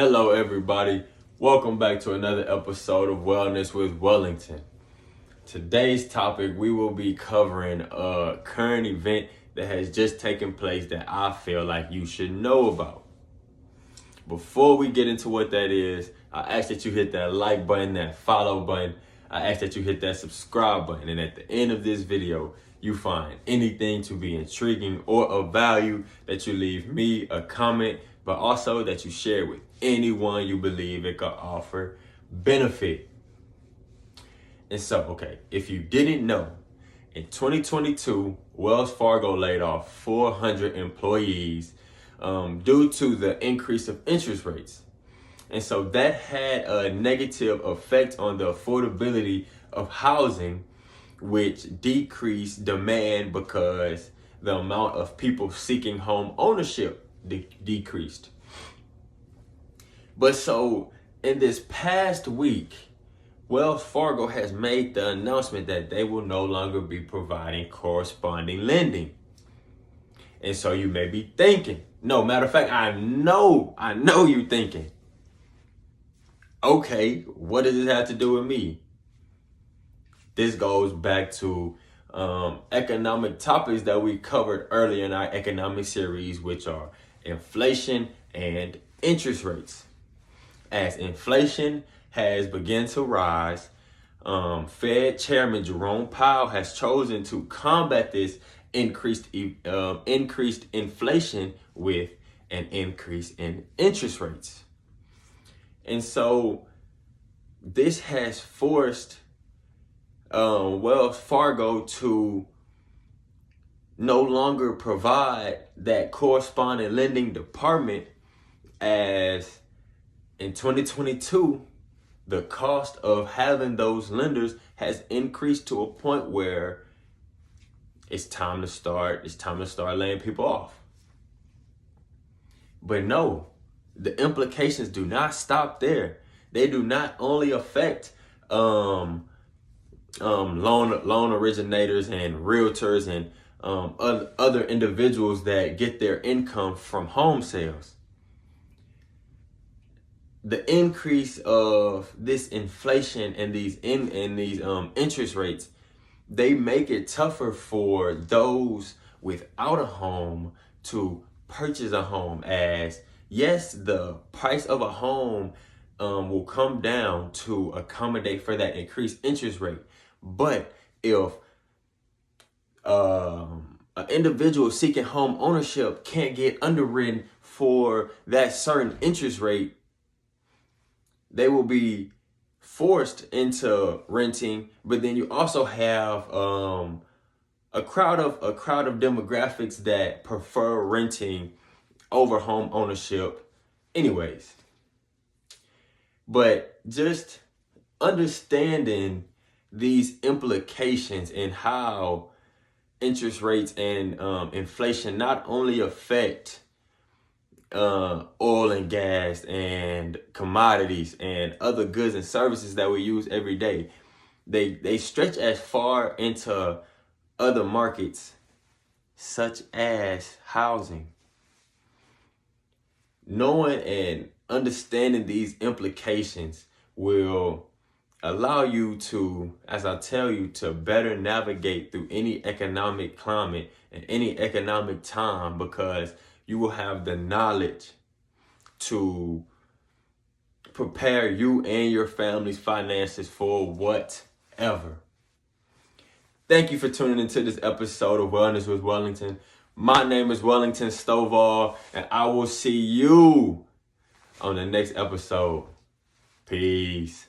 Hello, everybody. Welcome back to another episode of Wellness with Wellington. Today's topic, we will be covering a current event that has just taken place that I feel like you should know about. Before we get into what that is, I ask that you hit that like button, that follow button. I ask that you hit that subscribe button. And at the end of this video, you find anything to be intriguing or of value, that you leave me a comment, but also that you share with anyone you believe it could offer benefit. And so, if you didn't know, in 2022, Wells Fargo laid off 400 employees due to the increase of interest rates. And so that had a negative effect on the affordability of housing, which decreased demand because the amount of people seeking home ownership decreased. But so in this past week, Wells Fargo has made the announcement that they will no longer be providing corresponding lending. And so you may be thinking, no, matter of fact, I know you're thinking, okay, what does this have to do with me? This goes back to economic topics that we covered earlier in our economic series, which are inflation and interest rates. As inflation has begun to rise, Fed Chairman Jerome Powell has chosen to combat this increased inflation with an increase in interest rates. And so this has forced Wells Fargo to no longer provide that corresponding lending department, as in 2022, the cost of having those lenders has increased to a point where it's time to start laying people off. But no, the implications do not stop there. They do not only affect loan originators and realtors and other individuals that get their income from home sales. The increase of this inflation and these interest rates, they make it tougher for those without a home to purchase a home. As yes, the price of a home will come down to accommodate for that increased interest rate. But if an individual seeking home ownership can't get underwritten for that certain interest rate, they will be forced into renting. But then you also have a crowd of demographics that prefer renting over home ownership anyways. But just understanding these implications and how interest rates and inflation not only affect oil and gas and commodities and other goods and services that we use every day, they stretch as far into other markets, such as housing. Knowing and understanding these implications will allow you to, as I tell you, to better navigate through any economic climate and any economic time, because you will have the knowledge to prepare you and your family's finances for whatever. Thank you for tuning into this episode of Wellness with Wellington. My name is Wellington Stovall, and I will see you on the next episode. Peace.